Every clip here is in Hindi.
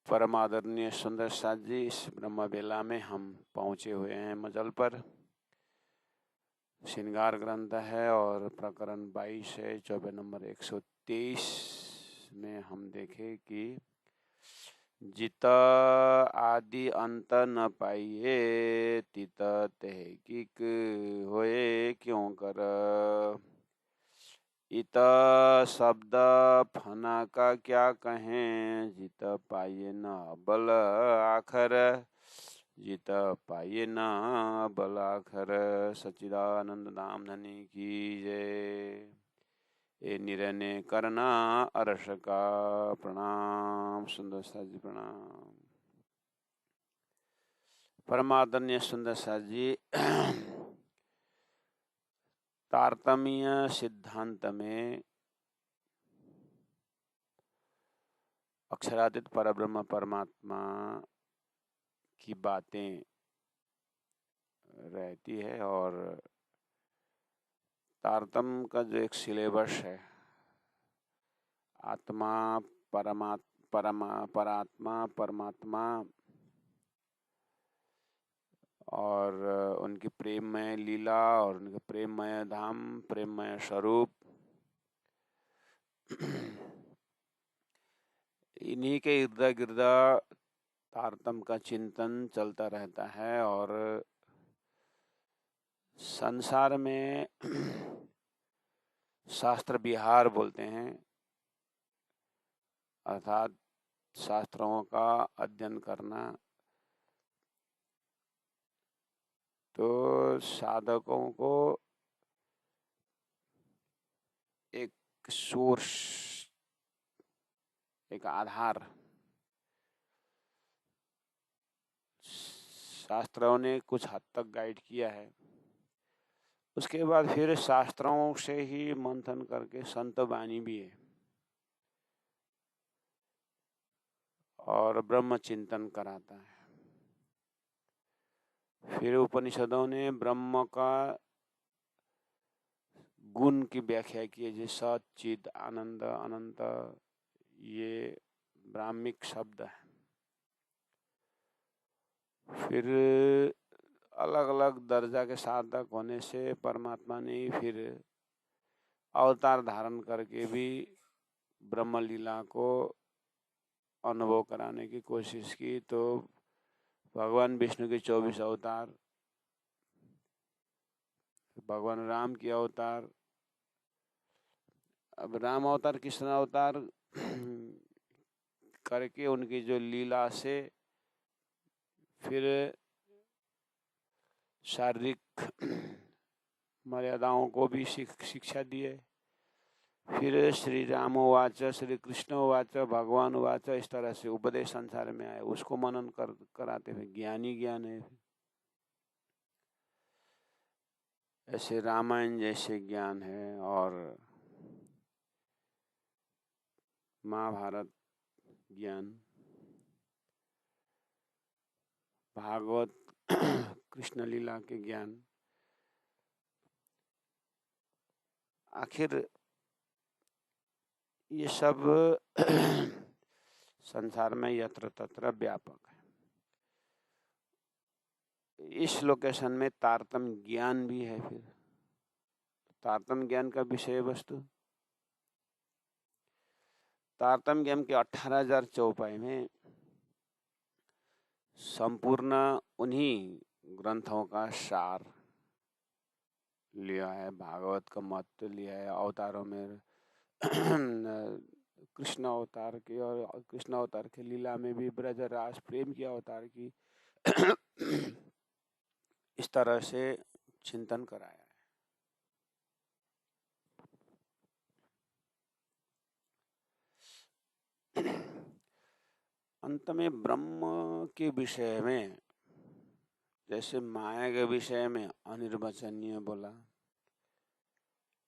परम आदरणीय सुंदर साथ जी, इस ब्रह्म बेला में हम पहुँचे हुए हैं मजल पर। श्रृंगार ग्रंथ है और प्रकरण 22 है। 24 नंबर 123 में हम देखें कि जित आदि अंत न पाइए, तित तहकीक होए क्यों कर। इत शब्द फना का क्या कहें, जित पाइए न बल आखर, जित पाइए न बल आखर। सच्चिदानंद धाम धनी की जय। ए निरने करना अरस का प्रणाम। सुंदर साथ जी प्रणाम। परमादरणीय सुंदर साथ जी तारतम्य सिद्धांत में अक्षरातीत परब्रह्म परमात्मा की बातें रहती है और तारतम्य का जो एक सिलेबस है, आत्मा परात्मा परमात्मा और उनकी प्रेममय लीला और उनके प्रेममय धाम, प्रेममय स्वरूप, इन्हीं के इर्द गिर्द तारतम्य का चिंतन चलता रहता है। और संसार में शास्त्र विहार बोलते हैं, अर्थात शास्त्रों का अध्ययन करना। तो साधकों को एक सोर्स, एक आधार शास्त्रों ने कुछ हद तक गाइड किया है। उसके बाद फिर शास्त्रों से ही मंथन करके संत वाणी भी है और ब्रह्म चिंतन कराता है। फिर उपनिषदों ने ब्रह्म का गुण की व्याख्या की है, जैसे सत चिद आनंद अनंत, ये ब्राह्मिक शब्द है। फिर अलग अलग दर्जा के साधक होने से परमात्मा ने फिर अवतार धारण करके भी ब्रह्म लीला को अनुभव कराने की कोशिश की। तो भगवान विष्णु के 24 अवतार, भगवान राम की अवतार, अब राम अवतार कृष्ण अवतार करके उनकी जो लीला से फिर शारीरिक मर्यादाओं को भी शिक्षा दिए। फिर श्री राम उवाच, श्री कृष्ण उवाच, भगवान उवाच, इस तरह से उपदेश संसार में आए। उसको मनन कराते हुए ज्ञानी ज्ञान है। ऐसे रामायण जैसे ज्ञान है और महाभारत ज्ञान, भागवत कृष्ण लीला के ज्ञान। आखिर ये सब संसार में यत्र तत्र व्यापक है। इस लोकेशन में तारतम्य ज्ञान भी है। फिर तारतम्य ज्ञान का विषय वस्तु, तारतम्य ज्ञान के 18,000 चौपाई में संपूर्ण उन्हीं ग्रंथों का सार लिया है। भागवत का महत्व लिया है। अवतारों में कृष्ण अवतार की, और कृष्ण अवतार की लीला में भी ब्रजरास प्रेम की अवतार की इस तरह से चिंतन कराया है। अंत में ब्रह्म के विषय में, जैसे माया के विषय में अनिर्वचनीय बोला,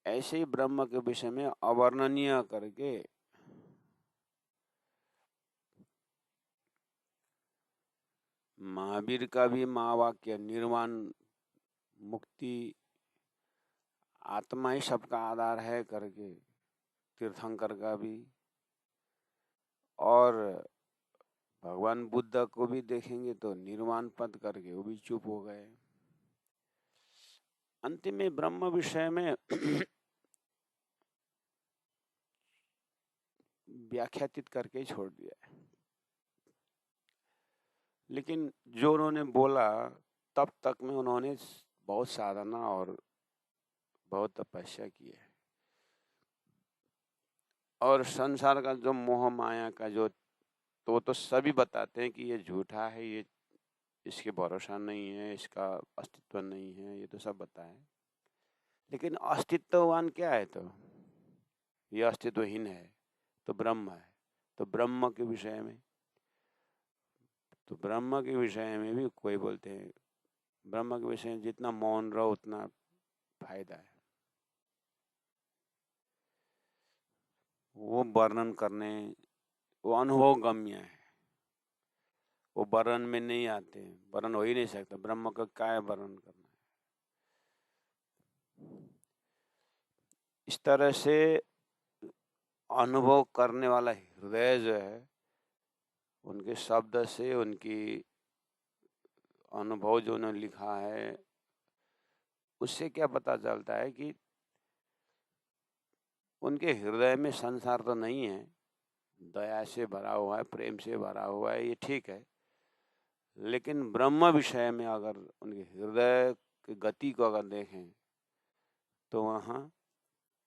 ऐसे ही ब्रह्म के विषय में अवर्णनीय करके महावीर का भी महावाक्य निर्वाण मुक्ति आत्मा ही सबका आधार है करके, तीर्थंकर का भी, और भगवान बुद्ध को भी देखेंगे तो निर्वाण पद करके वो भी चुप हो गए। अंतिम में ब्रह्म विषय में व्याख्यातित करके छोड़ दिया है। लेकिन जो उन्होंने बोला तब तक में उन्होंने बहुत साधना और बहुत तपस्या की है। और संसार का जो मोह माया का जो तो सभी बताते हैं कि ये झूठा है, ये इसके भरोसा नहीं है, इसका अस्तित्व नहीं है, ये तो सब बताए। लेकिन अस्तित्ववान क्या है? तो ये अस्तित्वहीन है तो ब्रह्म है। तो ब्रह्म के विषय में भी कोई बोलते हैं ब्रह्म के विषय में जितना मौन रहो उतना फायदा है। वो वर्णन करने, वो अनुभव गम्य है, वो वर्णन में नहीं आते, वर्णन हो ही नहीं सकता। ब्रह्म का क्या है वर्णन करना है? इस तरह से अनुभव करने वाला हृदय जो है, उनके शब्द से, उनकी अनुभव जो उन्होंने लिखा है, उससे क्या पता चलता है कि उनके हृदय में संसार तो नहीं है, दया से भरा हुआ है, प्रेम से भरा हुआ है, ये ठीक है। लेकिन ब्रह्म विषय में अगर उनके हृदय की गति को अगर देखें तो वहाँ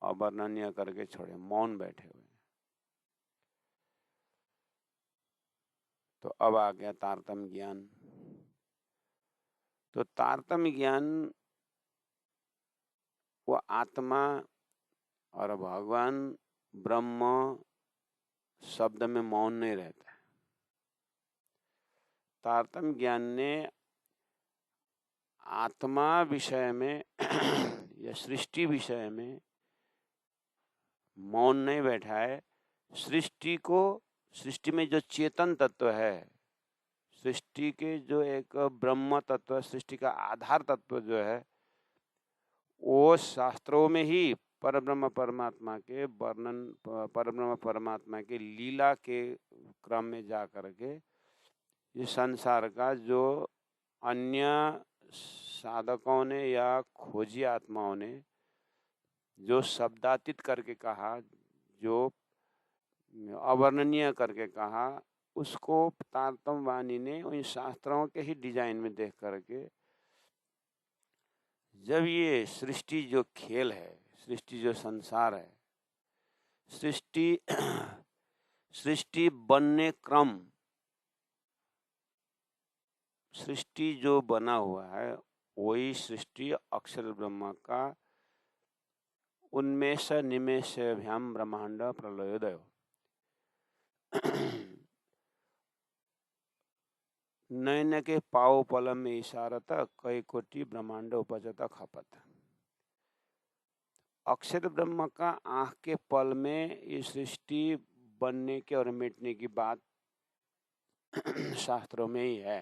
अवर्णनीय करके छोड़े, मौन बैठे हुए हैं। तो अब आ गया तारतम्य ज्ञान। तो तारतम्य ज्ञान वो आत्मा और भगवान ब्रह्म शब्द में मौन नहीं रहता है। तारतम्य ज्ञान ने आत्मा विषय में या सृष्टि विषय में मौन नहीं बैठा है। सृष्टि में जो चेतन तत्व है, सृष्टि के जो एक ब्रह्म तत्व, सृष्टि का आधार तत्व जो है, वो शास्त्रों में ही परब्रह्म परमात्मा के वर्णन, परब्रह्म परमात्मा के लीला के क्रम में जा करके ये संसार का जो अन्य साधकों ने या खोजी आत्माओं ने जो शब्दातीत करके कहा, जो अवर्णनीय करके कहा, उसको तारतम्य वाणी ने उन शास्त्रों के ही डिजाइन में देख करके, जब ये सृष्टि जो खेल है, सृष्टि जो संसार है, सृष्टि बनने क्रम, सृष्टि जो बना हुआ है वही सृष्टि अक्षर ब्रह्म का उन्मेष निमेषभ्याम ब्रह्मांड प्रलयोदय। नयन के पाव पलम में इशारत कई कोटि ब्रह्मांड उपजत खपत। अक्षर ब्रह्म का आंख के पल में ये सृष्टि बनने के और मिटने की बात शास्त्रों में ही है।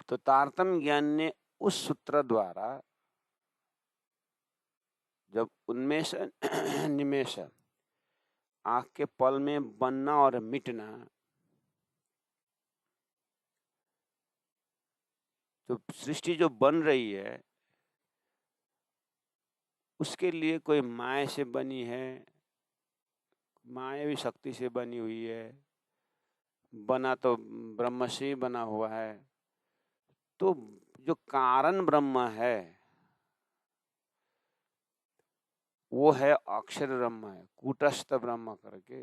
तो तारतम्य ज्ञान ने उस सूत्र द्वारा जब उन्मेष निमेष आंख के पल में बनना और मिटना, तो सृष्टि जो बन रही है उसके लिए कोई माया से बनी है, मायावी शक्ति से बनी हुई है, बना तो ब्रह्म से ही बना हुआ है। तो जो कारण ब्रह्म है वो है अक्षर ब्रह्म, है कूटस्थ ब्रह्म करके,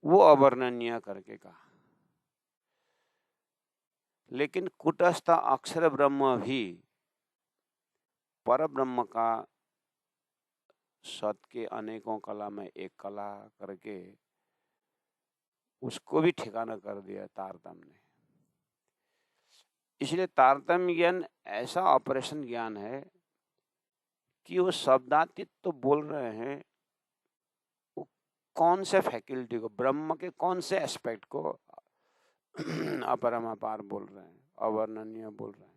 वो अवर्णनीय करके कहा। लेकिन कूटस्थ अक्षर ब्रह्म भी पर ब्रह्म का सत के अनेकों कला में एक कला करके उसको भी ठिकाना कर दिया तारतम्य ने। इसलिए तारतम्य ज्ञान ऐसा ऑपरेशन ज्ञान है कि वो शब्दातीत तो बोल रहे हैं, वो कौन से फैकल्टी को, ब्रह्म के कौन से एस्पेक्ट को अपरम अपार बोल रहे हैं, अवर्णनीय बोल रहे हैं।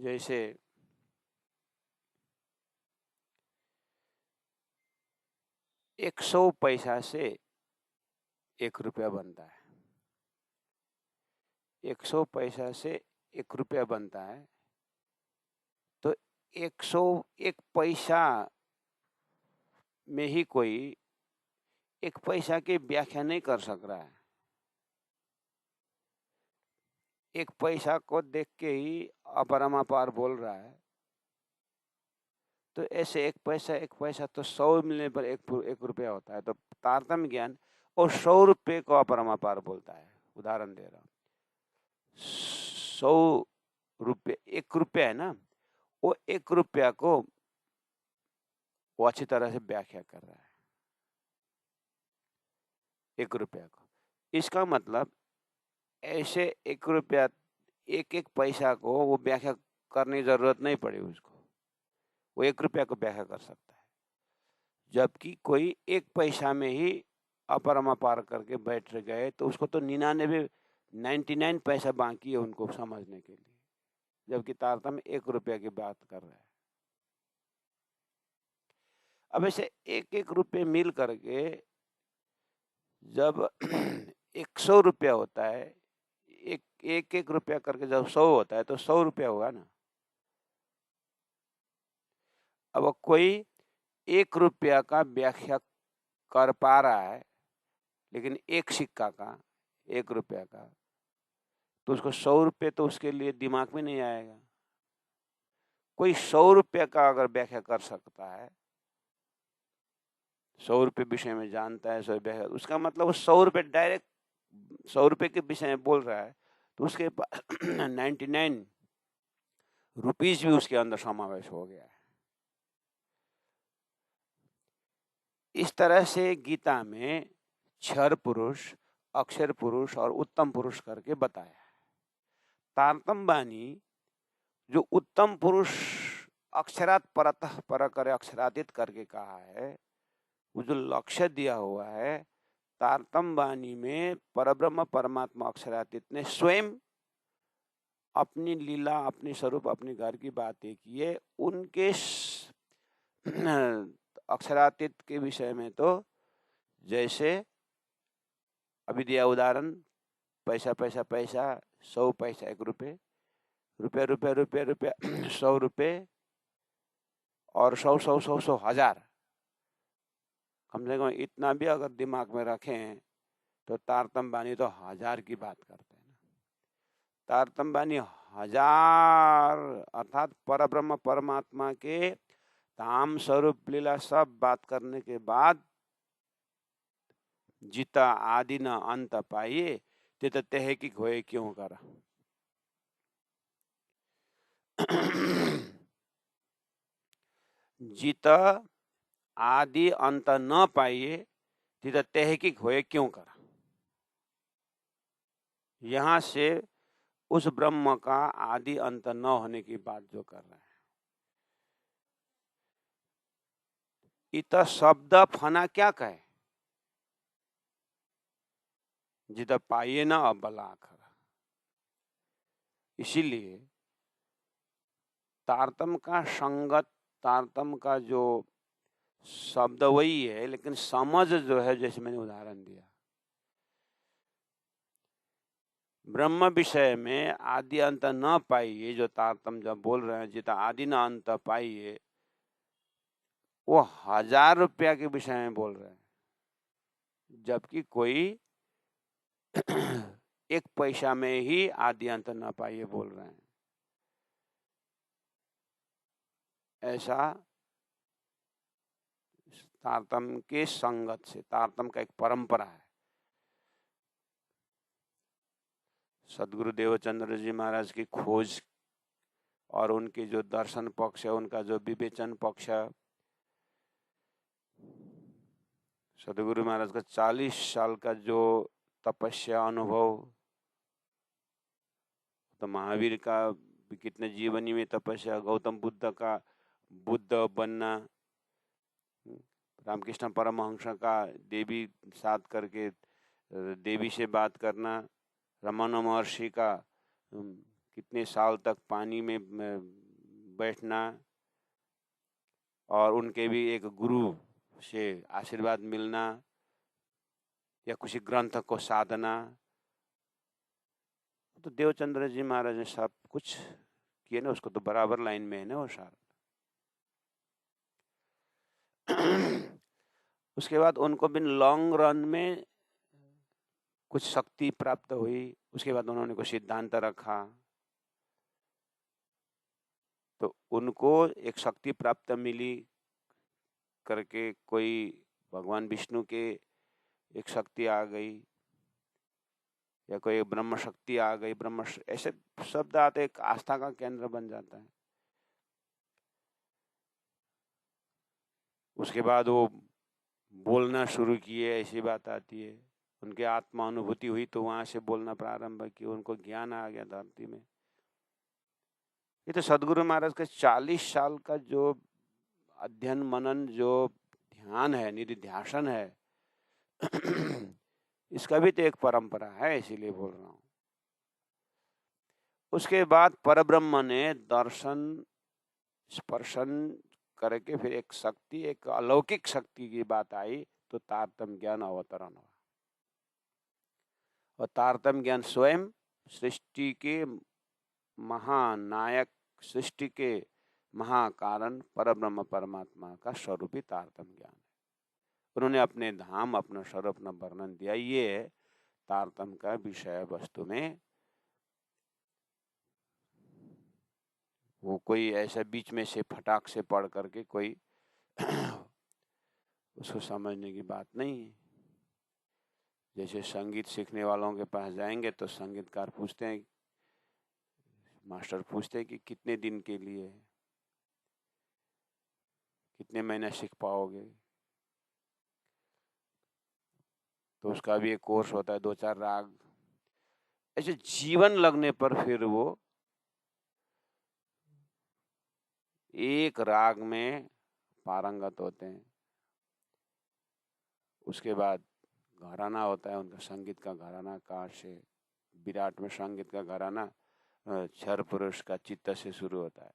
जैसे 100 पैसा से 1 रुपया बनता है। 100 पैसा से 1 रुपया बनता है, तो 101 पैसा में ही कोई 1 पैसा की व्याख्या नहीं कर सक रहा है। 1 पैसा को देख के ही अपरमापार बोल रहा है। तो ऐसे 1 पैसा तो 100 मिलने पर 1 रुपया होता है। तो तारतम्य ज्ञान और 100 रुपये को अपरमापार बोलता है। उदाहरण दे रहा हूँ, 100 रुपये 1 रुपया है ना, वो 1 रुपया को वो अच्छी तरह से व्याख्या कर रहा है। 1 रुपया को, इसका मतलब ऐसे 1 रुपया 1 पैसा को वो व्याख्या करने की जरूरत नहीं पड़ी उसको, वो 1 रुपया को व्याख्या कर सकता है। जबकि कोई 1 पैसा में ही अपरमापार करके बैठ गए तो उसको तो 99 पैसा बाकी है उनको समझने के लिए, जबकि तारतम्य 1 रुपया की बात कर रहा है। अब ऐसे 1 रुपये मिल करके जब 100 रुपया होता है, एक रुपया करके जब 100 होता है तो 100 रुपया होगा ना। अब कोई 1 रुपया का व्याख्या कर पा रहा है, लेकिन 1 सिक्का का 1 रुपया का, तो उसको 100 रुपये तो उसके लिए दिमाग में नहीं आएगा। कोई 100 रुपया का अगर व्याख्या कर सकता है, 100 रुपये विषय में जानता है, 100 व्याख्या, उसका मतलब वो 100 रुपये डायरेक्ट 100 रुपये के विषय में बोल रहा है, तो उसके पास 99 रुपीज भी उसके अंदर समावेश हो गया है। इस तरह से गीता में क्षर पुरुष, अक्षर पुरुष और उत्तम पुरुष करके बताया है। तारतम्य बानी जो उत्तम पुरुष अक्षरात परतः पर करे अक्षरातीत करके कहा है, वो जो लक्ष्य दिया हुआ है तारतम्य बानी में, परब्रह्म परमात्मा अक्षरातीत ने स्वयं अपनी लीला, अपनी स्वरूप, अपनी घर की बातें की है। उनके अक्षरातीत के विषय में तो जैसे अभी दिया उदाहरण, पैसा पैसा पैसा, 100 पैसा 1 रुपये, रुपया रुपया रुपया रुपया 100 रुपये, और 100 हजार, कम से कम इतना भी अगर दिमाग में रखें तो तारतम्य बानी तो 1000 की बात करते हैं ना। तारतम्य बानी 1000 अर्थात परब्रह्म परमात्मा के धाम स्वरूप लीला सब बात करने के बाद जिता आदि न अंत पाइए तित तहकीक होए क्यों करा। जिता आदि अंत न पाइए तित तहकीक होए क्यों करा। यहां से उस ब्रह्म का आदि अंत न होने की बात जो कर रहा है। इत शब्द फना क्या कहे, जित पाइए न अबला आखर। इसीलिए तारतम्य का संगत, तारतम्य का जो शब्द वही है, लेकिन समझ जो है, जैसे मैंने उदाहरण दिया, ब्रह्म विषय में आदि अंत न पाइए, जो तारतम्य जब बोल रहे हैं जिता आदि न अंत पाइए, वो 1000 रुपया के विषय में बोल रहे हैं, जबकि कोई 1 पैसा में ही आदि अंत न पाइए बोल रहे हैं। ऐसा तारतम्य के संगत से, तारतम्य का एक परंपरा है। सदगुरु देवचंद्र जी महाराज की खोज और उनके जो दर्शन पक्ष है, उनका जो विवेचन पक्ष है, सदगुरु महाराज का 40 साल का जो तपस्या अनुभव, तो महावीर का कितने जीवनी में तपस्या, गौतम बुद्ध का बुद्ध बनना, रामकृष्ण परमहंस का देवी साथ करके देवी से बात करना, रमन महर्षि का कितने साल तक पानी में बैठना, और उनके भी एक गुरु से आशीर्वाद मिलना या किसी ग्रंथ को साधना, तो देवचंद्र जी महाराज ने सब कुछ किए ना, उसको तो बराबर लाइन में है ना वो सारा। उसके बाद उनको भी लॉन्ग रन में कुछ शक्ति प्राप्त हुई, उसके बाद उन्होंने कुछ सिद्धांत रखा, तो उनको एक शक्ति प्राप्त मिली करके, कोई भगवान विष्णु के एक शक्ति आ गई या कोई ब्रह्म शक्ति आ गई, ऐसे शब्द आते, एक आस्था का केंद्र बन जाता है। उसके बाद वो बोलना शुरू किए, ऐसी बात आती है। उनके आत्मा अनुभूति हुई तो वहां से बोलना प्रारंभ किया, उनको ज्ञान आ गया धरती में। ये तो सदगुरु महाराज का 40 साल का जो अध्ययन मनन, जो ध्यान है, निधिध्यासन है, इसका भी तो एक परंपरा है, इसीलिए बोल रहा हूं। उसके बाद परब्रह्म ने दर्शन स्पर्शन करके फिर एक शक्ति, एक अलौकिक शक्ति की बात आई, तो तारतम्य ज्ञान अवतरण हुआ। और तारतम्य ज्ञान स्वयं सृष्टि के महानायक, सृष्टि के महाकारण परब्रह्म परमात्मा का स्वरूप ही तारतम्य ज्ञान है। उन्होंने अपने धाम, अपना स्वरूप, अपना वर्णन दिया। ये तारतम्य का विषय वस्तु में वो कोई ऐसा बीच में से फटाक से पढ़ करके कोई उसको समझने की बात नहीं है। जैसे संगीत सीखने वालों के पास जाएंगे तो संगीतकार पूछते हैं, मास्टर पूछते हैं कि कितने दिन के लिए, कितने महीने सीख पाओगे, तो उसका भी एक कोर्स होता है, 2-4 राग। ऐसे जीवन लगने पर फिर वो एक राग में पारंगत होते हैं। उसके बाद घराना होता है उनका, संगीत का घराना, कार से विराट में संगीत का घराना क्षर पुरुष का चित्त से शुरू होता है।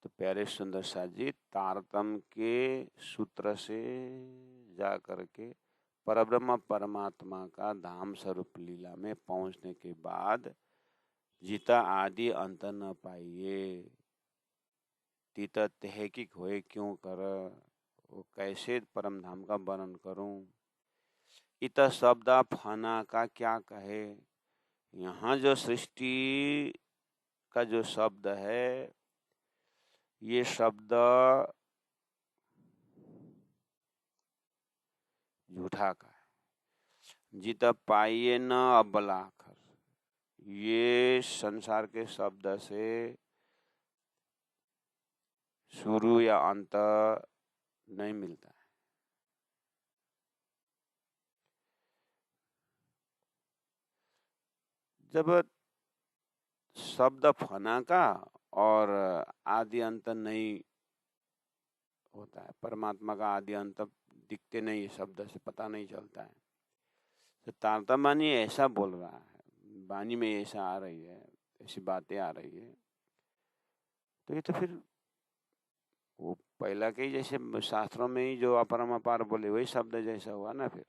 तो प्यारे सुंदर साथ जी, तारतम्य के सूत्र से जा करके परब्रह्म परमात्मा का धाम स्वरूप लीला में पहुंचने के बाद जीता आदि अंत न पाइए, तीत तहकीक होए क्यों कर, वो कैसे परम धाम का वर्णन करूं। इत शब्द फना का क्या कहे। यहाँ जो सृष्टि का जो शब्द है, ये शब्द झूठा का है। जित पाइए न अबलाखर, ये संसार के शब्द से शुरू या अंत नहीं मिलता है। जब शब्द फना का और आदि अंत नहीं होता है, परमात्मा का आदि अंत दिखते नहीं, शब्द से पता नहीं चलता है, तो तारतम्य ऐसा बोल रहा है, वाणी में ऐसा आ रही है, ऐसी बातें आ रही है, तो ये तो फिर वो पहला के जैसे शास्त्रों में ही जो अपरम अपार बोले वही शब्द जैसा हुआ ना फिर।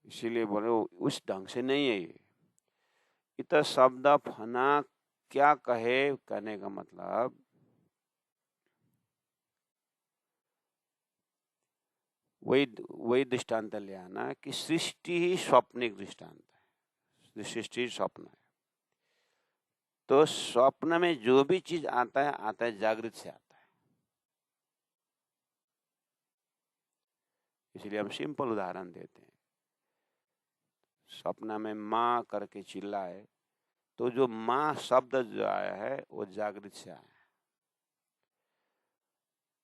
इसीलिए बोले उस ढंग से नहीं है ये। इत शब्द फना क्या कहे, कहने का मतलब वही दृष्टांत ले आना कि सृष्टि ही स्वप्निक दृष्टांत है, सृष्टि स्वप्न है। तो स्वप्न में जो भी चीज आता है जागृत से आता है। इसलिए हम सिंपल उदाहरण देते हैं, स्वप्न में माँ करके चिल्लाए, तो जो माँ शब्द जो आया है वो जागृत से आया है।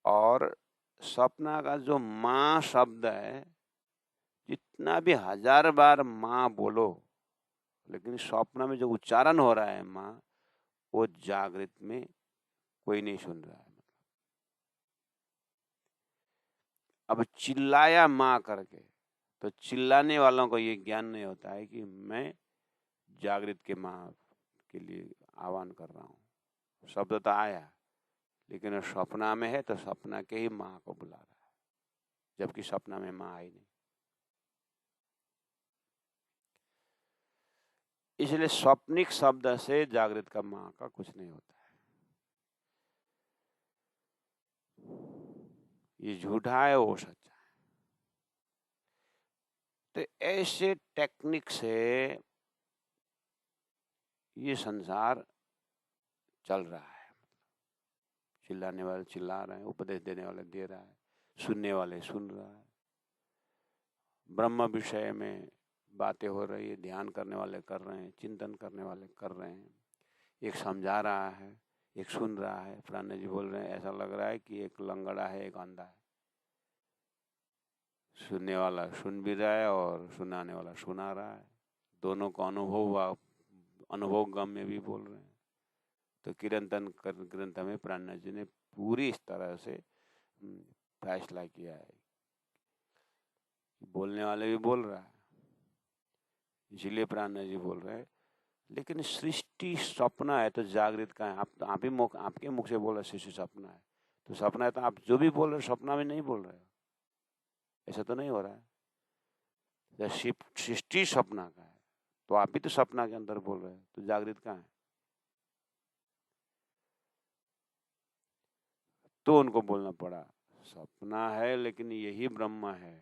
और स्वप्न का जो माँ शब्द है, जितना भी 1000 बार माँ बोलो, लेकिन स्वप्न में जो उच्चारण हो रहा है माँ, वो जागृत में कोई नहीं सुन रहा है। अब चिल्लाया माँ करके, तो चिल्लाने वालों को ये ज्ञान नहीं होता है कि मैं जागृत के माँ के लिए आह्वान कर रहा हूँ। शब्द तो आया, लेकिन सपना में है तो सपना के ही माँ को बुला रहा है, जबकि सपना में माँ आई नहीं। इसलिए स्वप्निक शब्द से जागृत का माँ का कुछ नहीं होता है। ये झूठा है, वो सच्चा है। तो ऐसे टेक्निक से ये संसार चल रहा है। चिल्लाने वाले चिल्ला रहे हैं, उपदेश देने वाले दे रहा है, सुनने वाले सुन रहा है, ब्रह्म विषय में बातें हो रही है, ध्यान करने वाले कर रहे हैं, चिंतन करने वाले कर रहे हैं। एक समझा रहा है, एक सुन रहा है। प्राण जी बोल रहे हैं, ऐसा लग रहा है कि एक लंगड़ा है, एक अंधा है। सुनने वाला सुन भी रहा है और सुनाने वाला सुना रहा है। दोनों को अनुभव गम में भी बोल रहे हैं। तो ग्रंथ में प्राण जी ने पूरी इस तरह से फैसला किया है। बोलने वाले भी बोल रहा है, इसलिए प्राण जी बोल रहे हैं। लेकिन सृष्टि सपना है तो जागृत का है। आप ही आपके मुख से बोल रहे सृष्टि सपना है, तो सपना है तो आप जो भी बोल रहे सपना में नहीं बोल रहे हो। ऐसा तो नहीं हो रहा है। जब सृष्टि सपना का है तो आप भी तो सपना के अंदर बोल रहे हैं, तो जागृत कहाँ है? तो उनको बोलना पड़ा, सपना है लेकिन यही ब्रह्म है।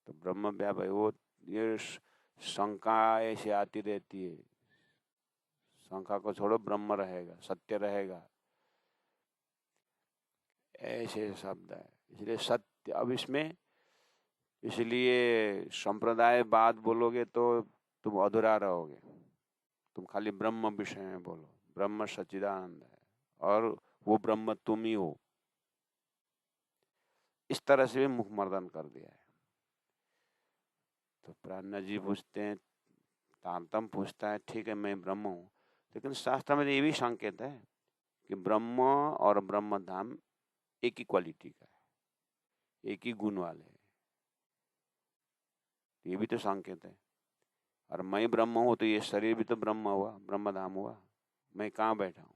तो ब्रह्म व्याप है वो। ये शंका ऐसे आती रहती है, शंका को छोड़ो, ब्रह्म रहेगा, सत्य रहेगा, ऐसे शब्द है। इसलिए सत्य, अब इसमें इसलिए संप्रदाय बात बोलोगे तो तुम अधूरा रहोगे। तुम खाली ब्रह्म विषय में बोलो, ब्रह्म सच्चिदानंद है और वो ब्रह्म तुम ही हो। इस तरह से भी मुख मर्दन कर दिया है। तो प्राण जी पूछते हैं, तारतम पूछता है, ठीक है मैं ब्रह्म हूँ, लेकिन शास्त्र में ये भी संकेत है कि ब्रह्म और ब्रह्म धाम एक ही क्वालिटी का है, एक ही गुण वाले हैं। ये भी तो संकेत है। और मैं ब्रह्म हूँ तो ये शरीर भी तो ब्रह्म हुआ, ब्रह्म धाम हुआ। मैं कहाँ बैठा हूँ?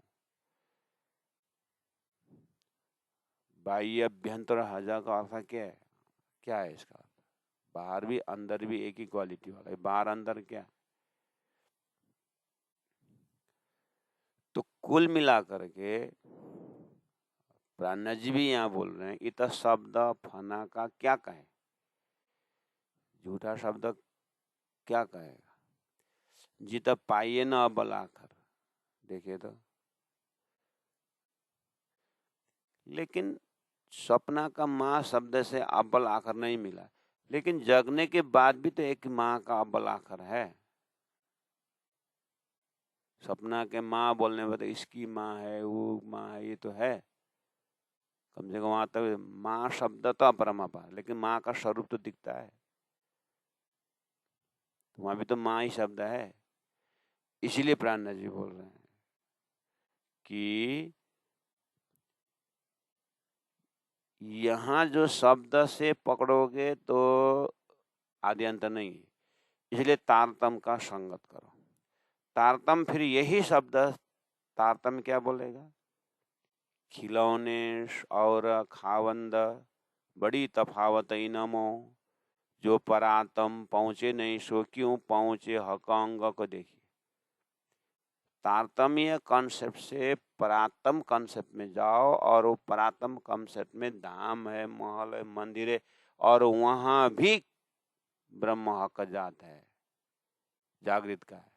बाह्य अभ्यंतर हजा का अर्थ क्या है? क्या है इसका अर्थ? बाहर भी अंदर भी एक ही क्वालिटी वाला है। बाहर अंदर क्या? तो कुल मिलाकर के प्राण जी भी यहाँ बोल रहे हैं, इत शब्द फना का क्या कहे? झूठा शब्द क्या कहेगा? जित पाइए न अबल आखर। देखिए तो, लेकिन सपना का माँ शब्द से अब्बल आखर नहीं मिला, लेकिन जगने के बाद भी तो एक माँ का अब्बल आखर है। सपना के माँ बोलने में तो इसकी माँ है, वो माँ है, ये तो है। कम से कम वहां तक माँ शब्द तो अपरमापार, लेकिन माँ का स्वरूप तो दिखता है। तो वहां भी तो माँ ही शब्द है। इसीलिए प्राण जी बोल रहे हैं कि यहाँ जो शब्द से पकड़ोगे तो आदि अंत नहीं है। इसलिए तारतम का संगत करो। तारतम फिर यही शब्द तारतम क्या बोलेगा? खिलौने और खावंद बड़ी तफावत नमो, जो परातम पहुंचे नहीं सो क्यों पहुंचे हकांग को। देखिए, तारतम्य कॉन्सेप्ट से परातम कॉन्सेप्ट में जाओ और वो परातम कॉन्सेप्ट में धाम है, महल है, मंदिर है, और वहां भी ब्रह्म हक जात है, जागृत का है,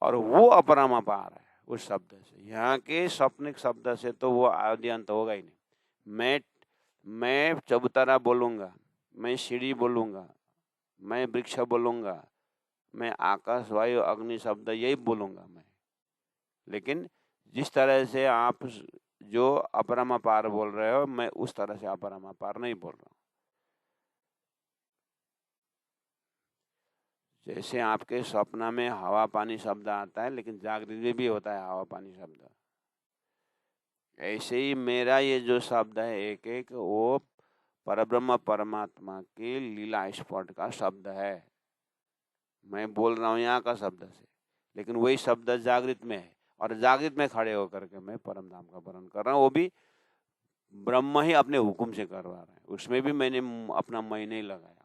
और वो अपरमापार है उस शब्द से। यहाँ के स्वप्निक शब्द से तो वो आदि अंत होगा ही नहीं। मैं चबूतरा बोलूंगा, मैं सीढ़ी बोलूंगा, मैं वृक्ष बोलूंगा, मैं आकाश वायु अग्नि शब्द यही बोलूंगा मैं। लेकिन जिस तरह से आप जो अपरमापार बोल रहे हो, मैं उस तरह से अपरमापार नहीं बोल रहा हूँ। जैसे आपके स्वप्न में हवा पानी शब्द आता है, लेकिन जागृत में भी होता है हवा पानी शब्द, ऐसे ही मेरा ये जो शब्द है एक एक, वो परब्रह्म परमात्मा के लीला स्पॉट का शब्द है। मैं बोल रहा हूँ यहाँ का शब्द से, लेकिन वही शब्द जागृत में है और जागृत में खड़े होकर के मैं परम धाम का वर्णन कर रहा हूँ। वो भी ब्रह्म ही अपने हुक्म से करवा रहा है, उसमें भी मैंने अपना मैं नहीं लगाया हूँ।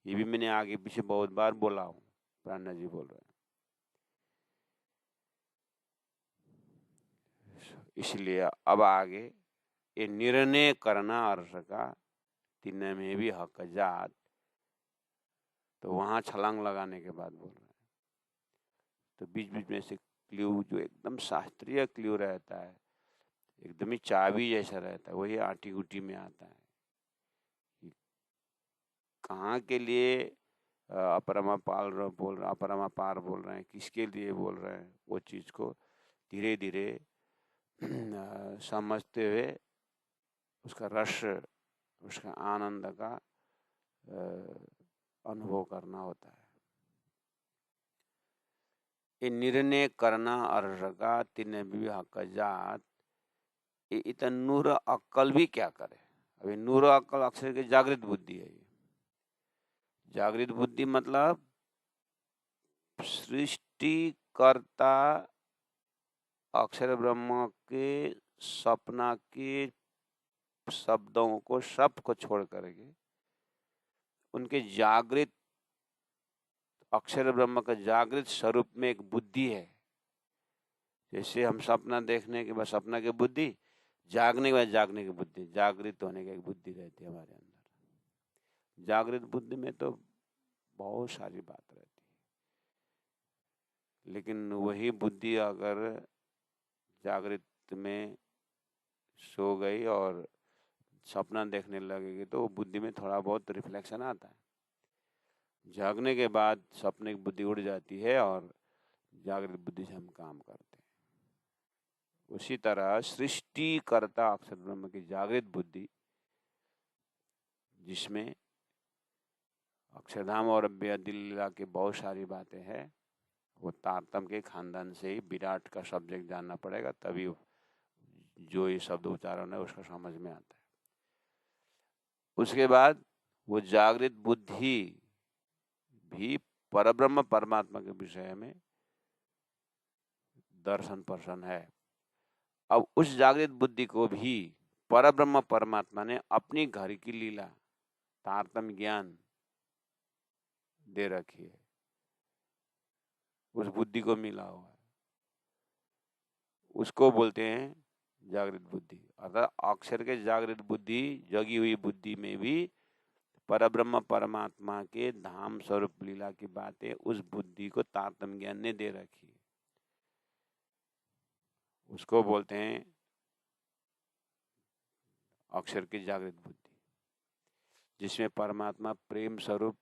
ये भी मैंने आगे पीछे बहुत बार बोला हूँ, प्राणा जी बोल रहे हैं। इसलिए अब आगे ये निर्णय करना अर्थ का तीन में भी हक जात, तो वहां छलांग लगाने के बाद बोल रहे हैं। तो बीच बीच में से क्ल्यू जो एकदम शास्त्रीय क्ल्यू रहता है, एकदम ही चाबी जैसा रहता है, वही आटी गुटी में आता है। कहाँ के लिए अपरमा पाल बोल रहे, अपरमा पार बोल रहे हैं, किसके लिए बोल रहे हैं, वो चीज को धीरे धीरे समझते हुए उसका रस, उसका आनंद का अनुभव करना होता है। ये निर्णय करना अर्थ का तीन भी हक जात, इतना नूर अक्कल भी क्या करे। अभी नूर अक्कल अक्षर की जागृत बुद्धि है। जागृत बुद्धि मतलब सृष्टिकर्ता अक्षर ब्रह्म के सपना के शब्दों को, सब को छोड़ करके उनके जागृत अक्षर ब्रह्म का जागृत स्वरूप में एक बुद्धि है। जैसे हम सपना देखने के बाद सपना की बुद्धि, जागने के बाद जागने की बुद्धि, जागृत होने की एक बुद्धि रहती है हमारे अंदर। जागृत बुद्धि में तो बहुत सारी बात रहती है, लेकिन वही बुद्धि अगर जागृत में सो गई और सपना देखने लगेगी तो बुद्धि में थोड़ा बहुत रिफ्लेक्शन आता है। जागने के बाद सपने की बुद्धि उड़ जाती है और जागृत बुद्धि से हम काम करते हैं। उसी तरह सृष्टिकर्ता अक्षर ब्रह्म की जागृत बुद्धि, जिसमें अक्षरधाम और लीला की बहुत सारी बातें हैं, वो तारतम के खानदान से ही विराट का सब्जेक्ट जानना पड़ेगा, तभी जो ये शब्द उच्चारण है उसका समझ में आता है। उसके बाद वो जागृत बुद्धि भी परब्रह्म परमात्मा के विषय में दर्शन पर्शन है। अब उस जागृत बुद्धि को भी परब्रह्म परमात्मा ने अपनी घर की लीला तारतम ज्ञान दे रखी है, उस बुद्धि को मिला हुआ है, उसको बोलते हैं जागृत बुद्धि। अर्थात अक्षर के जागृत बुद्धि, जगी हुई बुद्धि में भी परब्रह्म परमात्मा के धाम स्वरूप लीला की बातें उस बुद्धि को तारतम ज्ञान ने दे रखी है, उसको बोलते हैं अक्षर की जागृत बुद्धि, जिसमें परमात्मा प्रेम स्वरूप,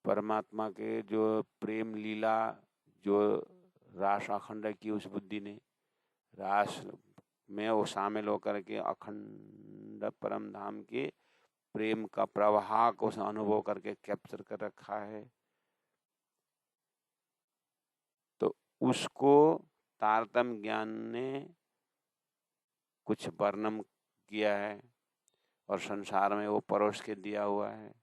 परमात्मा के जो प्रेम लीला जो रास अखंड की उस बुद्धि ने, रास में वो शामिल होकर के अखंड परम धाम के प्रेम का प्रवाह को अनुभव करके कैप्चर कर रखा है। तो उसको तारतम ज्ञान ने कुछ वर्णन किया है और संसार में वो परोस के दिया हुआ है।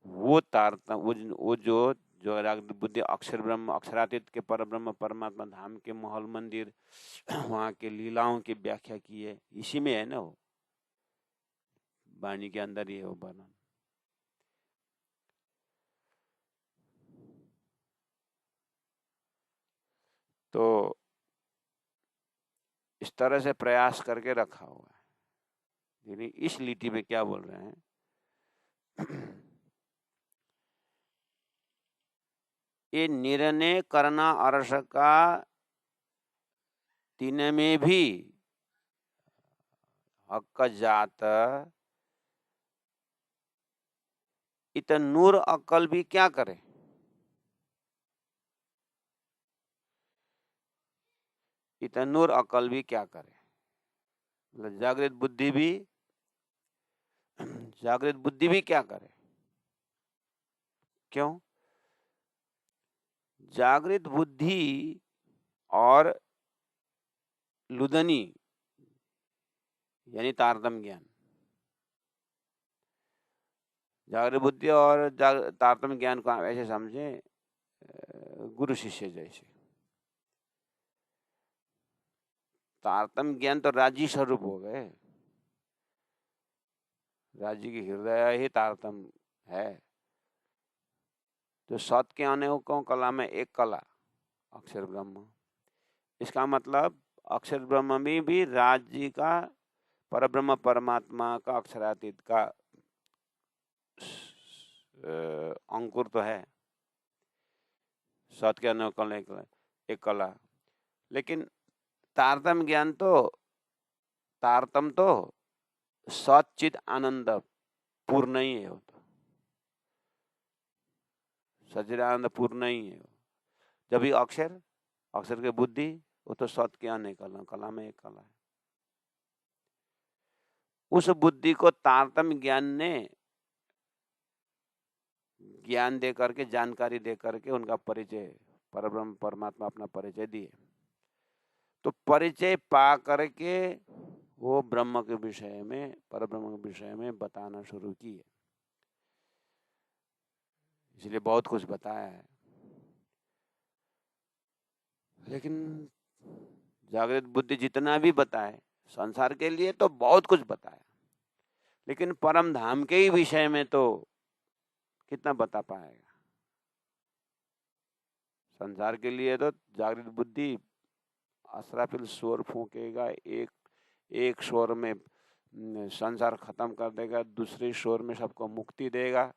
वो तारतम, वो जो बुद्धि अक्षर ब्रह्म, अक्षरातीत के परब्रह्म परमात्मा धाम के महल मंदिर, वहाँ के लीलाओं की व्याख्या की है, इसी में है ना, वो वाणी के अंदर ही है वो वर्णन। तो इस तरह से प्रयास करके रखा हुआ है। यानी इस लिटि में क्या बोल रहे हैं, ये निर्णय करना अर्थ का तीन में भी हक जात, इत नूर अक्ल भी क्या करे। इत नूर अक्ल भी क्या करे, मतलब जागृत बुद्धि भी, जागृत बुद्धि भी क्या करे। क्यों? जागृत बुद्धि और लुदनी यानी तारतम ज्ञान, जागृत बुद्धि और तारतम्य ज्ञान को आप ऐसे समझें, गुरु शिष्य जैसे। तारतम्य ज्ञान तो राजी स्वरूप हो गए, राजी की हृदय ही तारतम्य है। तो सत के अनेकों कला में एक कला अक्षर ब्रह्म। इसका मतलब अक्षर ब्रह्म में भी राज्य का परब्रह्म परमात्मा का अक्षरातीत का अंकुर तो है। सत के अनेकों एक कला, लेकिन तारतम्य ज्ञान तो तारतम तो सचित आनंद पूर्ण ही है, वो तो सच्चिदानंद पूर्ण ही है। जब भी अक्षर अक्षर के बुद्धि, वो तो सत के अनेक कला, कला में एक कला है। उस बुद्धि को तारतम्य ज्ञान ने ज्ञान दे करके, जानकारी दे करके उनका परिचय, परब्रह्म परमात्मा अपना परिचय दिए। तो परिचय पा करके वो ब्रह्म के विषय में, परब्रह्म के विषय में बताना शुरू किए। इसलिए बहुत कुछ बताया है, लेकिन जागृत बुद्धि जितना भी बताए संसार के लिए तो बहुत कुछ बताया, लेकिन परम धाम के ही विषय में तो कितना बता पाएगा। संसार के लिए तो जागृत बुद्धि असराफिल शोर फूकेगा, एक शोर में संसार खत्म कर देगा, दूसरे शोर में सबको मुक्ति देगा।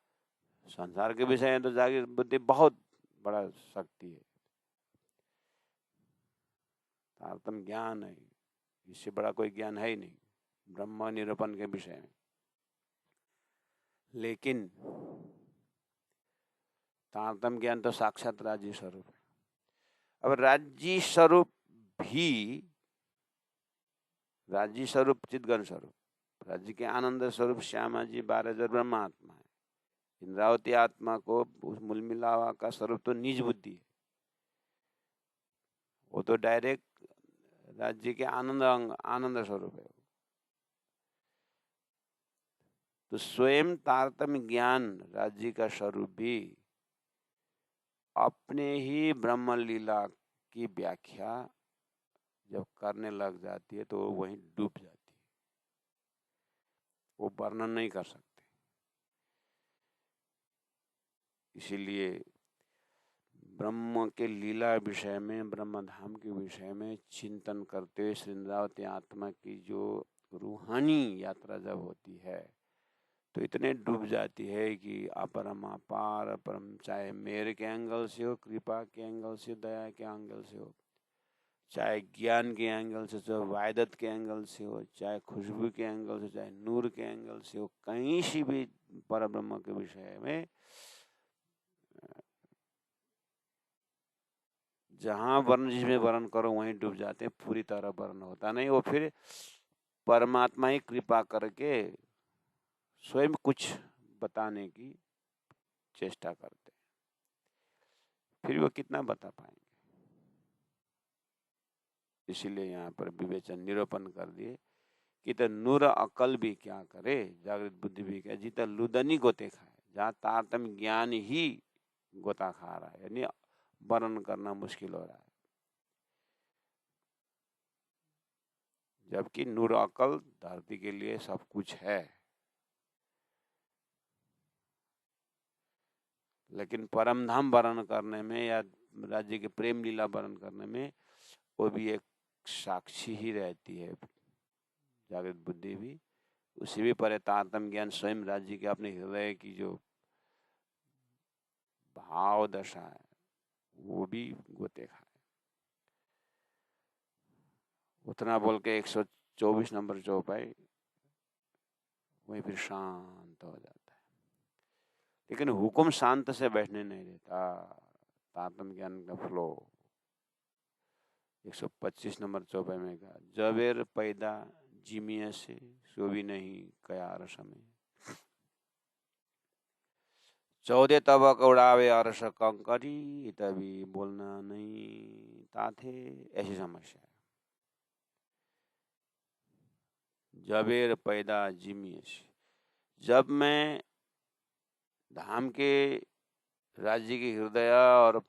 संसार के विषय में तो जागृत बुद्धि बहुत बड़ा शक्ति है, तारतम्य ज्ञान है, इससे बड़ा कोई ज्ञान है ही नहीं ब्रह्म निरूपण के विषय में। लेकिन तारतम्य ज्ञान तो साक्षात राज्य स्वरूप है। अब राज्य स्वरूप भी, राज्य स्वरूप चिदघन स्वरूप, राज्य के आनंद स्वरूप श्यामा जी 12,000 ब्रह्म आत्मा है। इंद्रावती आत्मा को उस मूल मिलावा का स्वरूप तो निज बुद्धि है, वो तो डायरेक्ट राज्य के आनंद स्वरूप है। तो स्वयं तारतम्य ज्ञान राज्य का स्वरूप भी अपने ही ब्रह्म लीला की व्याख्या जब करने लग जाती है तो वो वहीं डूब जाती है, वो वर्णन नहीं कर सकते। इसीलिए ब्रह्म के लीला विषय में, ब्रह्म धाम के विषय में चिंतन करते हुए श्रृंगावती आत्मा की जो रूहानी यात्रा जब होती है तो इतने डूब जाती है कि अपरम अपार अपरम, चाहे मेरे के एंगल से हो, कृपा के एंगल से, दया के एंगल से हो, चाहे ज्ञान के एंगल से, चाहे वायदत के एंगल से हो, चाहे खुशबू के एंगल से, चाहे नूर के एंगल से हो, कहीं से भी परब्रह्म के विषय में जहां वर्ण जिसमें वर्ण करो वहीं डूब जाते हैं, पूरी तरह वर्ण होता नहीं। वो फिर परमात्मा ही कृपा करके स्वयं कुछ बताने की चेष्टा करते हैं, फिर वो कितना बता पाएंगे। इसीलिए यहाँ पर विवेचन निरूपण कर दिए कि तो नूर अकल भी क्या करे, जागृत बुद्धि भी क्या, जीता लुदनी गोते खाए, जहाँ तारतम्य ज्ञान ही गोता खा रहा है, यानी वर्णन करना मुश्किल हो रहा है। जबकि नूर अकल धरती के लिए सब कुछ है, लेकिन परम धाम वर्णन करने में या राज्य के प्रेम लीला वर्णन करने में वो भी एक साक्षी ही रहती है, जागृत बुद्धि भी। उसी भी परे तारतम्य ज्ञान स्वयं राज्य के अपने हृदय की जो भाव दशा है वो भी गोते खाए। उतना बोल के 124 नंबर चौपाई वहीं फिर शांत हो जाता है, लेकिन हुक्म शांत से बैठने नहीं देता। तारतम्य ज्ञान का फ्लो 125 नंबर चौपाई में कहा, जबेर पैदा जिमिया से सो भी नहीं कया रस में, 14 तबक उड़ावे अरस कंकरी तभी बोलना नहीं ताथे, ऐसी समस्या है। जबेर पैदा जिमिया से, जब मैं धाम के राज्य की हृदय और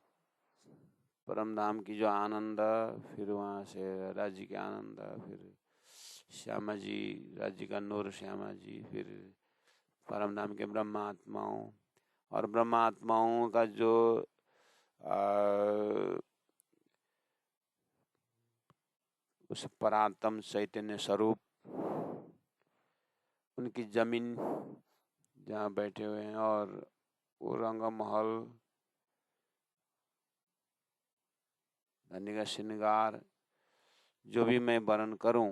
परम धाम की जो आनंद, फिर वहाँ से राज्य के आनंद, फिर श्यामा जी राज्य का नूर, श्यामा जी, फिर परम धाम के ब्रह्मात्माओं, और ब्रह्मात्माओं का जो उस परात्म चैतन्य स्वरूप, उनकी जमीन जहाँ बैठे हुए हैं, और वो रंग महल, धन्य का श्रृंगार, जो भी मैं वर्णन करूं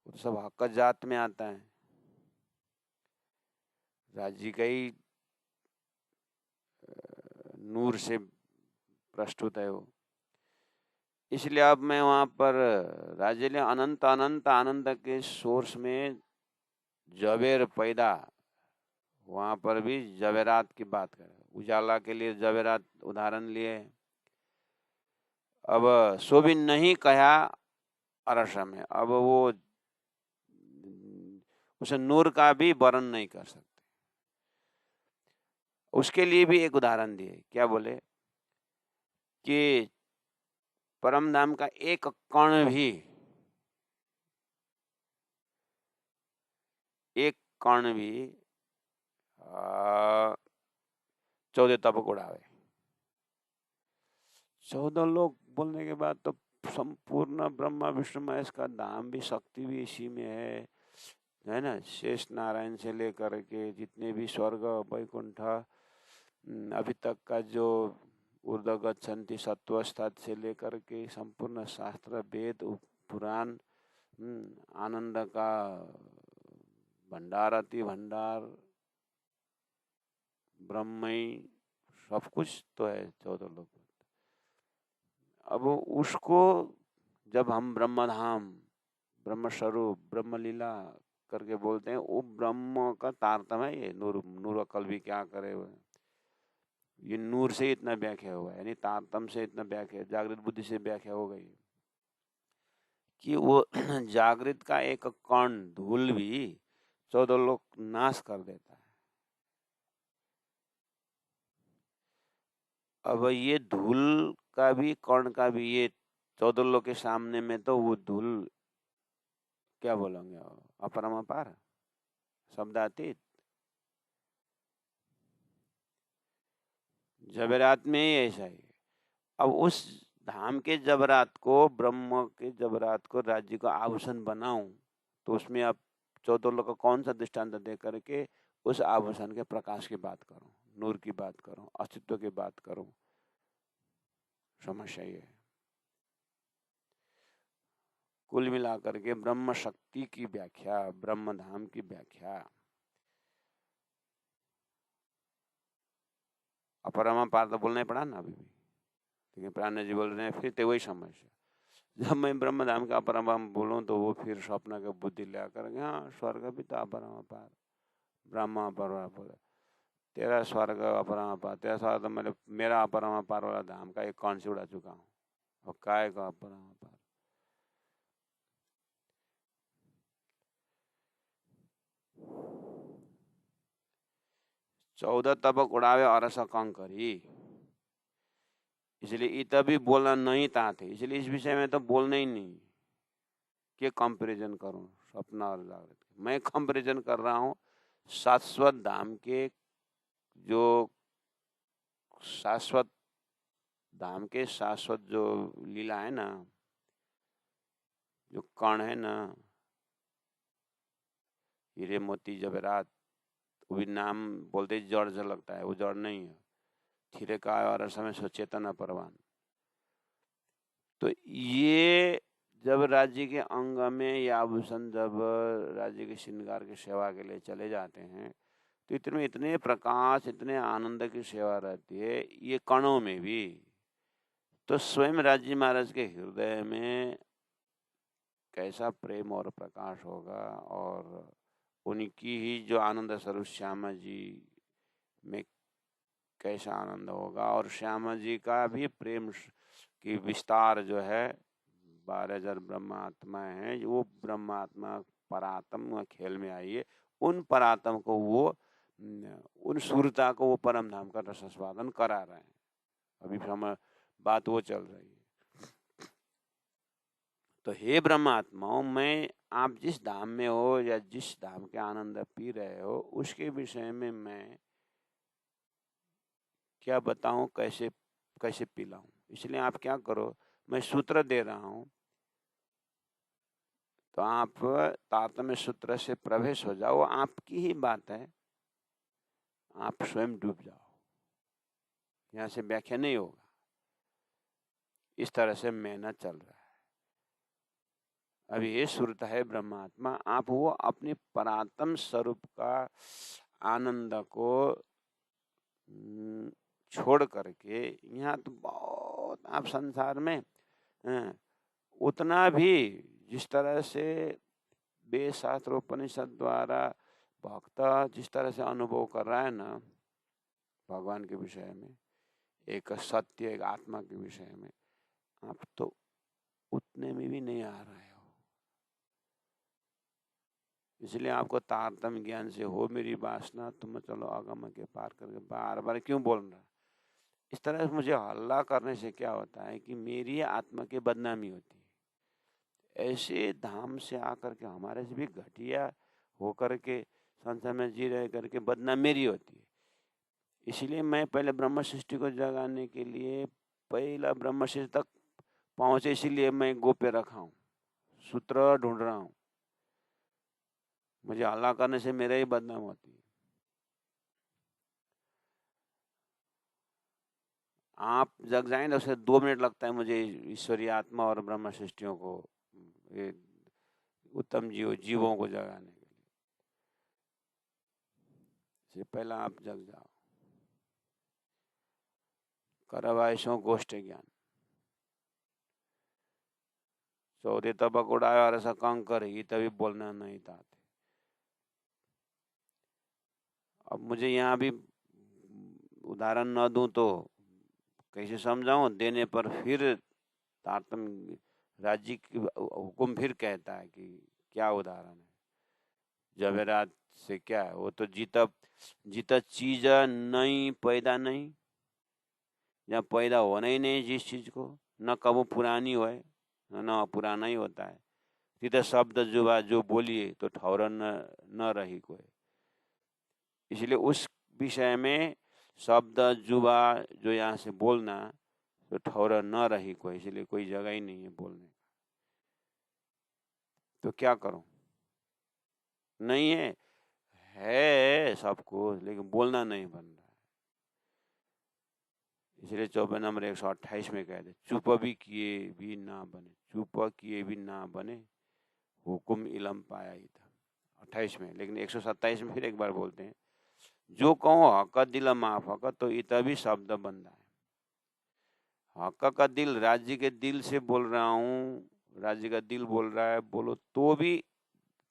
वो सब हक जात में आता है। राज्य का ही नूर से प्रस्तुत है वो। इसलिए अब मैं वहां पर राज्य ने अनंत अनंत आनंद के सोर्स में जवेर पैदा, वहां पर भी जवेरात की बात करें। उजाला के लिए जवेरात उदाहरण लिए। अब सो भी नहीं कहा अरस में, अब वो उसे नूर का भी वर्णन नहीं कर सकते। उसके लिए भी एक उदाहरण दिए। क्या बोले कि परम धाम का एक कण भी, एक कण भी 14 तपक उड़ावे। 14 लोग बोलने के बाद तो संपूर्ण ब्रह्मा विष्णु महेश का धाम भी, शक्ति भी इसी में है ना। शेष नारायण से लेकर के जितने भी स्वर्ग वैकुंठ अभी तक का जो ऊर्ध्व गच्छन्ति सत्वस्थात से लेकर के संपूर्ण शास्त्र वेद पुराण, आनंद का भंडार, अति भंडार, ब्रह्मई, सब कुछ तो है 14 लोग। अब उसको जब हम ब्रह्मधाम, ब्रह्म स्वरूप, ब्रह्म लीला करके बोलते हैं, वो ब्रह्म का तारतम्य है। ये नूर अकल भी क्या करे हुए, ये नूर से इतना व्याख्या हुआ है, यानी तारतम से इतना व्याख्या, जागृत बुद्धि से व्याख्या हो गई कि वो जागृत का एक कण धूल भी 14 लोग नाश कर देता है। अब ये धूल का भी, कण का भी, ये 14 लोग के सामने में तो वो धूल क्या बोलेंगे, अपरमापार, शब्दातीत। जबरात में ही ऐसा ही। अब उस धाम के जबरात को, ब्रह्म के जबरात को राज्य का आभूषण बनाऊं, तो उसमें अब 14 लोग का कौन सा दृष्टांत दे करके उस आभूषण के प्रकाश की बात करूं, नूर की बात करूं, अस्तित्व की बात करूं? समस्या ये है। कुल मिलाकर के ब्रह्म शक्ति की व्याख्या, ब्रह्म धाम की व्याख्या, अपरमापार तो बोलना ही पड़ा ना अभी भी, लेकिन प्राण जी बोल रहे हैं फिर तो वही समस्या। जब मैं ब्रह्म धाम का अपरम बोलूं तो वो फिर स्वप्न के बुद्धि ले करके, हाँ स्वर्ग भी तो अपरमापार, ब्रह्म अपरमापार, तेरा स्वर्ग अपरमापार, तेरा स्वर्ग तो मेरा अपरमापार वाला धाम का एक कौन से उड़ा चुका हूँ, और काय का अपरमापार। चौदह तबक उड़ावे अरस कंकरी, इसलिए इत भी बोलना नहीं चाहते, इसलिए इस विषय में तो बोलना ही नहीं कि कंपैरिजन करूं सपना और जागृत। मैं कंपैरिजन कर रहा हूं शाश्वत धाम के, जो शाश्वत धाम के शाश्वत जो लीला है ना, जो कण है ना, हीरे मोती जवेरात, वो भी नाम बोलते जड़ से लगता है, वो जड़ नहीं है। थीरे का और समय सचेतन अपरवान। तो ये जब राज्य के अंग में या आभूषण जब राज्य के श्रृंगार की सेवा के लिए चले जाते हैं, तो इतने इतने प्रकाश, इतने आनंद की सेवा रहती है, ये कणों में भी। तो स्वयं राज्य महाराज के हृदय में कैसा प्रेम और प्रकाश होगा, और उनकी ही जो आनंद स्वरूप श्यामा जी में कैसा आनंद होगा, और श्यामा जी का भी प्रेम की विस्तार जो है, 12,000 ब्रह्मात्मा है, वो ब्रह्मात्मा परात्म खेल में आई है, उन परात्म को वो उन सूरता को वो परम धाम का रसास्वादन करा रहे हैं। अभी समय बात वो चल रही है। तो हे ब्रह्मात्माओं, मैं आप जिस धाम में हो या जिस धाम के आनंद पी रहे हो उसके विषय में मैं क्या बताऊं, कैसे कैसे पिलाऊं। इसलिए आप क्या करो, मैं सूत्र दे रहा हूं तो आप तारतम्य सूत्र से प्रवेश हो जाओ। आपकी ही बात है, आप स्वयं डूब जाओ, यहाँ से व्याख्या नहीं होगा। इस तरह से मेहनत चल रहा है। अभी ये सूरत है ब्रह्मात्मा, आप वो अपने परात्म स्वरूप का आनंद को छोड़ करके यहाँ तो बहुत आप संसार में उतना भी जिस तरह से वेद शास्त्र उपनिषद द्वारा भक्त जिस तरह से अनुभव कर रहा है ना भगवान के विषय में, एक सत्य एक आत्मा के विषय में, आप तो उतने में भी नहीं आ रहे हो। इसलिए आपको तारतम्य ज्ञान से हो मेरी वासना तुम चलो आगम के पार करके बार बार क्यों बोल रहा है। इस तरह से मुझे हल्ला करने से क्या होता है कि मेरी आत्मा की बदनामी होती है। ऐसे धाम से आकर के हमारे से भी घटिया होकर के संसार में जी रहे करके बदनाम मेरी होती है। इसलिए मैं पहले ब्रह्म सृष्टि को जगाने के लिए पहला ब्रह्म सृष्टि तक पहुंचे, इसीलिए मैं गोप्य रखा हूँ, सूत्र ढूंढ रहा हूँ। मुझे हल्ला करने से मेरा ही बदनाम होती है। आप जग जाए ना, उसे 2 मिनट लगता है मुझे ईश्वरीय आत्मा और ब्रह्म सृष्टियों को, ये उत्तम जीवों को जगाने के लिए। इससे पहला आप जग जाओ। करवाइशों गोष्ठ ज्ञान चौदह तबक उड़ाया और ऐसा कंकर ही तभी बोलना नहीं था। अब मुझे यहाँ भी उदाहरण न दूं तो कैसे समझाऊं, देने पर फिर तारतम्य राज्य की हुक्म फिर कहता है कि क्या उदाहरण है। जवेरात से क्या है, वो तो जीता चीज नहीं पैदा नहीं, या पैदा होना ही नहीं जिस चीज को, न कबू पुरानी हो न पुराना ही होता है। सीधा शब्द जुबा जो बोलिए तो ठौरन न रही कोई। इसलिए उस विषय में शब्द जुबा जो यहाँ से बोलना तो ठौर न रही कोई, इसलिए कोई जगह ही नहीं है बोलने का। तो क्या करूं, नहीं है सबको, लेकिन बोलना नहीं बन रहा है। इसलिए 24 नंबर 128 में कहते चुप भी किए भी ना बने, चुप किए भी ना बने हुकुम इलम पाया ही था 28 में। लेकिन 127 में फिर एक बार बोलते हैं जो कहो हक दिल माफ हक, तो इतना भी शब्द बंदा है। हक का दिल, राज्य के दिल से बोल रहा हूँ, राज्य का दिल बोल रहा है, बोलो तो भी,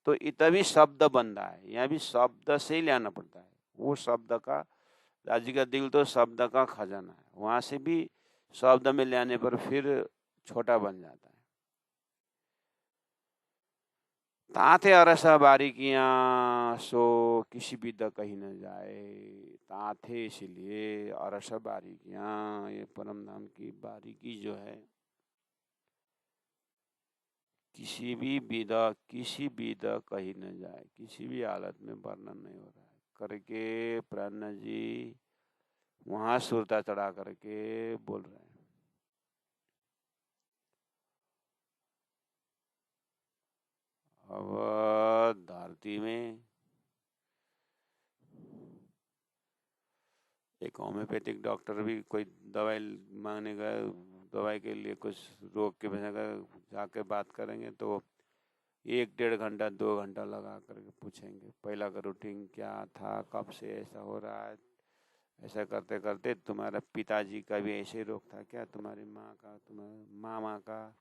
तो इतना भी शब्द बंदा है। यहाँ भी शब्द से ही लाना पड़ता है। वो शब्द का, राज्य का दिल तो शब्द का खजाना है, वहां से भी शब्द में लाने पर फिर छोटा बन जाता है। ताथे अरसा बारीकियां सो किसी विद कही न जाए। ताथे इसलिए अरस बारीकियां, ये परम धाम की बारीकी जो है किसी भी विद कही न जाए, किसी भी हालत में वर्णन नहीं हो रहा है करके प्राण जी वहां सुरता चढ़ा करके बोल रहे हैं। अब धरती में एक होम्योपैथिक डॉक्टर भी कोई दवाई मांगने गए, दवाई के लिए कुछ रोग के वजह का जाके बात करेंगे तो 1-1.5 घंटा 2 घंटा लगा करके पूछेंगे पहला का रूटीन क्या था, कब से ऐसा हो रहा है, ऐसा करते करते तुम्हारा पिताजी का भी ऐसे रोग था क्या, तुम्हारी माँ का, तुम्हारे मामा का,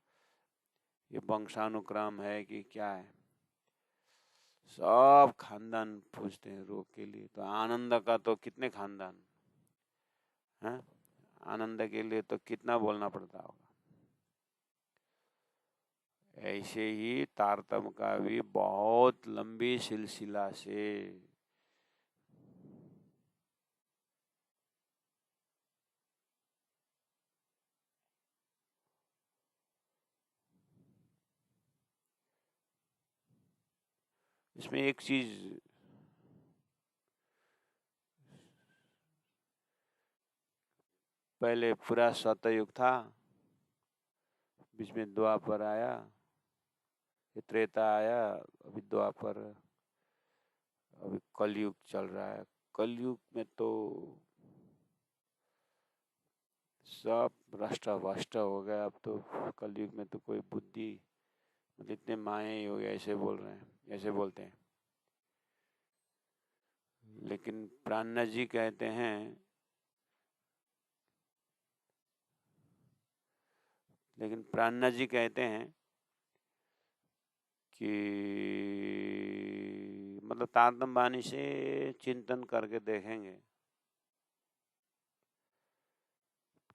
ये वंशानुक्रम है कि क्या है। सब खानदान पूछते हैं रोग के लिए। तो आनंद का तो कितने खानदान हैं, आनंद के लिए तो कितना बोलना पड़ता होगा। ऐसे ही तारतम्य का भी बहुत लंबी सिलसिला से इसमें एक चीज पहले पूरा सतयुग था, बीच में द्वापर आया, त्रेता आया, अभी द्वापर, अभी कलयुग चल रहा है। कलयुग में तो सब भ्रष्ट भ्रष्ट हो गया। अब तो कलयुग में तो कोई बुद्धि, मतलब इतने माये ही हो गए, ऐसे बोल रहे हैं, ऐसे बोलते हैं। लेकिन प्राणनाथ जी कहते हैं, लेकिन प्राणनाथ जी कहते हैं कि मतलब तारतम्य वाणी से चिंतन करके देखेंगे,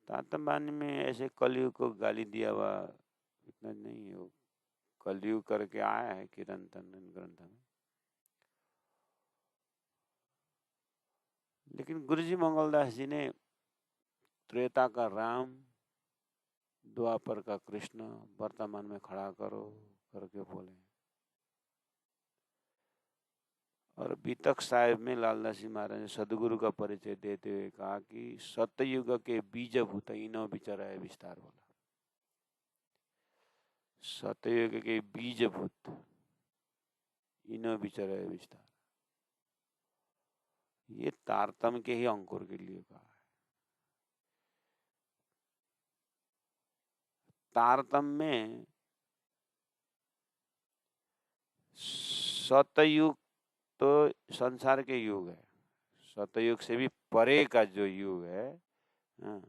तारतम्य वाणी में ऐसे कलयुग को गाली दिया हुआ इतना नहीं है। वो कलयुग करके आया है किरंतन ग्रंथ में। लेकिन गुरुजी मंगलदास जी ने त्रेता का राम, द्वापर का कृष्ण वर्तमान में खड़ा करो करके बोले। और बीतक साहेब में लालदास जी महाराज ने सदगुरु का परिचय देते हुए कहा कि सतयुग के बीजभूत इनो विचराय विस्तार बोला। सतयुग के बीजभूत इनो विचराय विस्तार, ये तारतम्य के ही अंकुर के लिए कहा है। तारतम्य में सतयुग तो संसार के युग है, सतयुग से भी परे का जो युग है, हाँ,